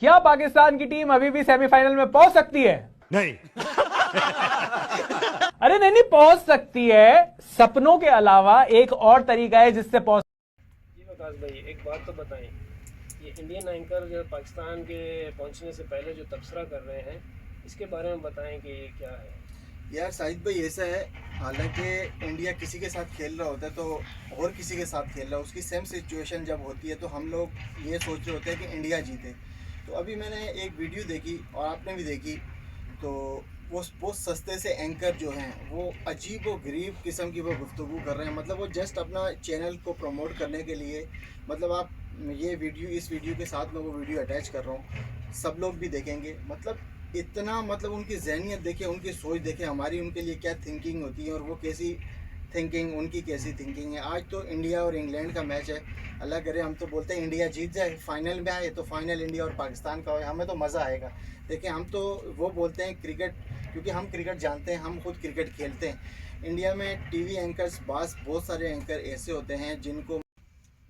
क्या पाकिस्तान की टीम अभी भी सेमीफाइनल में पहुंच सकती है? नहीं। अरे नहीं पहुंच सकती है। सपनों के अलावा एक और तरीका है जिससे पहुंच। जी वकास भाई, एक बात तो बताएं, ये इंडियन एंकर जो पाकिस्तान के पहुंचने से पहले जो तबसरा कर रहे हैं, इसके बारे में बताएं कि ये क्या है। यार साहिद भाई, ऐसा है, हालांकि इंडिया किसी के साथ खेल रहा होता है तो और किसी के साथ खेल रहा है, उसकी सेम सिचुएशन जब होती है तो हम लोग ये सोच रहे होते हैं कि इंडिया जीते। तो अभी मैंने एक वीडियो देखी और आपने भी देखी, तो वो बहुत सस्ते से एंकर जो हैं वो अजीब व गरीब किस्म की वो गुफ्तगू कर रहे हैं। मतलब वो जस्ट अपना चैनल को प्रमोट करने के लिए, मतलब आप ये वीडियो, इस वीडियो के साथ मैं वो वीडियो अटैच कर रहा हूँ, सब लोग भी देखेंगे। मतलब इतना, मतलब उनकी ज़हनियत देखें, उनकी सोच देखें, हमारी उनके लिए क्या थिंकिंग होती है और वो कैसी थिंकिंग, उनकी कैसी थिंकिंग है। आज तो इंडिया और इंग्लैंड का मैच है, अल्लाह करे हम तो बोलते हैं इंडिया जीत जाए, फाइनल में आए तो फाइनल इंडिया और पाकिस्तान का हो, हमें तो मज़ा आएगा। देखिए हम तो वो बोलते हैं क्रिकेट, क्योंकि हम क्रिकेट जानते हैं, हम खुद क्रिकेट खेलते हैं। इंडिया में टीवी एंकर्स, बहुत सारे एंकर ऐसे होते हैं जिनको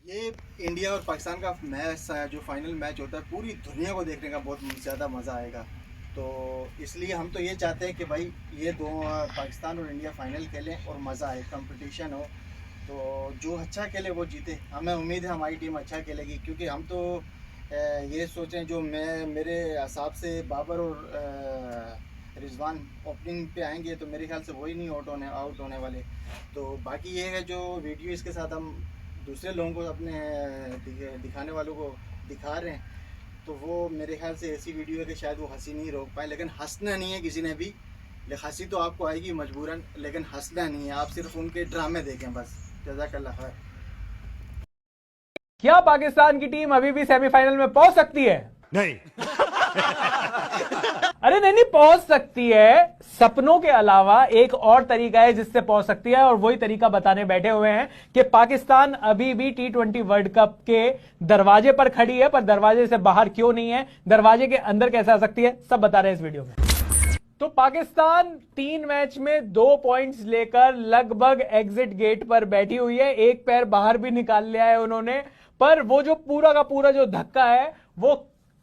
ये इंडिया और पाकिस्तान का मैच जो फाइनल मैच होता है पूरी दुनिया को देखने का बहुत ज़्यादा मज़ा आएगा। तो इसलिए हम तो ये चाहते हैं कि भाई ये दो, पाकिस्तान और इंडिया फाइनल खेलें और मज़ा आए, कंपटीशन हो, तो जो अच्छा खेले वो जीते। हमें उम्मीद है हमारी टीम अच्छा खेलेगी, क्योंकि हम तो ये सोचें, जो मेरे हिसाब से बाबर और रिजवान ओपनिंग पे आएंगे तो मेरे ख्याल से वही नहीं आउट होने वाले। तो बाकी ये है जो वीडियो इसके साथ हम दूसरे लोगों को, अपने दिखाने वालों को दिखा रहे हैं, तो वो मेरे ख्याल से ऐसी वीडियो है कि शायद वो हंसी नहीं रोक पाए। लेकिन हंसना नहीं है किसी ने भी, हंसी तो आपको आएगी मजबूरन, लेकिन हंसना नहीं है, आप सिर्फ उनके ड्रामे देखें बस। जज़ाकल्लाह खैर। क्या पाकिस्तान की टीम अभी भी सेमीफाइनल में पहुंच सकती है? नहीं। अरे नहीं पहुंच सकती है। सपनों के अलावा एक और तरीका है जिससे पहुंच सकती है, और वही तरीका बताने बैठे हुए हैं कि पाकिस्तान अभी भी T20 वर्ल्ड कप के दरवाजे पर खड़ी है, पर दरवाजे से बाहर क्यों नहीं है, दरवाजे के अंदर कैसे आ सकती है, सब बता रहे हैं इस वीडियो में। तो पाकिस्तान 3 मैच में 2 पॉइंट्स लेकर लगभग एग्जिट गेट पर बैठी हुई है। एक पैर बाहर भी निकाल लिया है उन्होंने, पर वो जो पूरा का पूरा जो धक्का है वो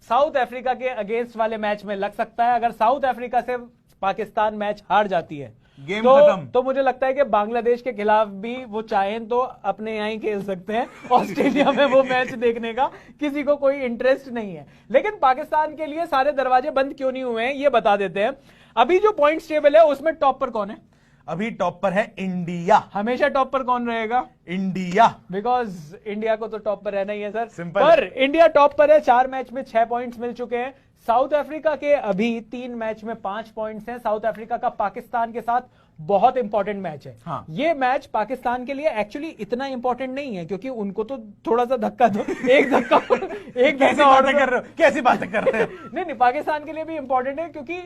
साउथ अफ्रीका के अगेंस्ट वाले मैच में लग सकता है। अगर साउथ अफ्रीका से पाकिस्तान मैच हार जाती है गेम खत्म। तो मुझे लगता है कि बांग्लादेश के खिलाफ भी वो चाहें तो अपने यहां ही खेल सकते हैं। ऑस्ट्रेलिया में वो मैच देखने का किसी को कोई इंटरेस्ट नहीं है। लेकिन पाकिस्तान के लिए सारे दरवाजे बंद क्यों नहीं हुए हैं ये बता देते हैं। अभी जो पॉइंट्स टेबल है उसमें टॉप पर कौन है? अभी टॉप पर है इंडिया। हमेशा टॉप पर कौन रहेगा? इंडिया। बिकॉज इंडिया को तो टॉप पर रहना ही है सर। सिंपल। पर इंडिया टॉप पर है, 4 मैच में 6 पॉइंट्स मिल चुके हैं। साउथ अफ्रीका के अभी 3 मैच में 5 पॉइंट्स हैं। साउथ अफ्रीका का पाकिस्तान के साथ बहुत इंपॉर्टेंट मैच है। हाँ। ये मैच पाकिस्तान के लिए एक्चुअली इतना इंपॉर्टेंट नहीं है, क्योंकि उनको तो थोड़ा सा धक्का दो, एक धक्का और कर रहे हो, कैसी बातें कर रहे हो? नहीं पाकिस्तान के लिए भी इंपॉर्टेंट है, क्योंकि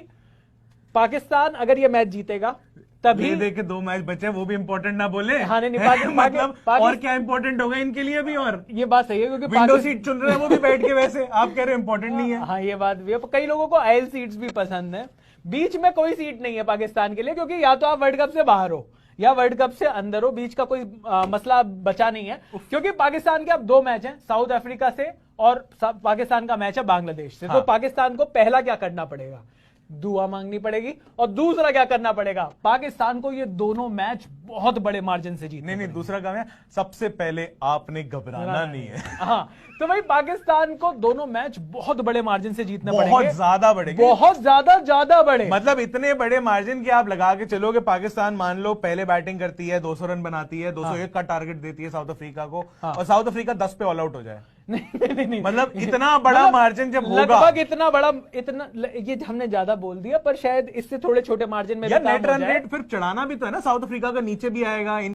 पाकिस्तान अगर ये मैच जीतेगा तभी देखे 2 मैच बचे, वो भी इंपॉर्टेंट ना बोले। हाँ नहीं मतलब और क्या इंपॉर्टेंट होगा इनके लिए भी? और ये बात सही है, क्योंकि विंडो सीट चुन रहे हैं वो भी बैठ के, वैसे आप कह रहे हो इंपॉर्टेंट नहीं है। हाँ ये बात भी है। कई लोगों को आयल सीट्स भी पसंद है। बीच में कोई सीट नहीं है पाकिस्तान के लिए, क्योंकि या तो आप वर्ल्ड कप से बाहर हो या वर्ल्ड कप से अंदर हो, बीच का कोई मसला बचा नहीं है। क्योंकि पाकिस्तान के अब 2 मैच हैं, साउथ अफ्रीका से और पाकिस्तान का मैच है बांग्लादेश से। हाँ। तो पाकिस्तान को पहला क्या करना पड़ेगा? दुआ मांगनी पड़ेगी। और दूसरा क्या करना पड़ेगा? पाकिस्तान को ये दोनों मैच बहुत बड़े मार्जिन से जीतने। नहीं दूसरा काम है, सबसे पहले आपने घबराना नहीं है। हाँ तो भाई पाकिस्तान को दोनों मैच बहुत बड़े मार्जिन से जीतने पड़ेंगे। बहुत ज्यादा बड़े, बहुत ज्यादा बड़े। मतलब इतने बड़े मार्जिन कि आप लगा के चलोगे पाकिस्तान मान लो पहले बैटिंग करती है, 200 रन बनाती है, 201 का टारगेट देती है साउथ अफ्रीका को, और साउथ अफ्रीका 10 पे ऑल आउट हो जाए। नहीं मतलब इतना बड़ा मार्जिन जब होगा, लगभग इतना बड़ा, इतना ये हमने ज्यादा बोल दिया, पर शायद इससे थोड़े छोटे मार्जिन में यार नेट रन रेट फिर चढ़ाना भी तो है ना, साउथ अफ्रीका का नीचे भी आएगा।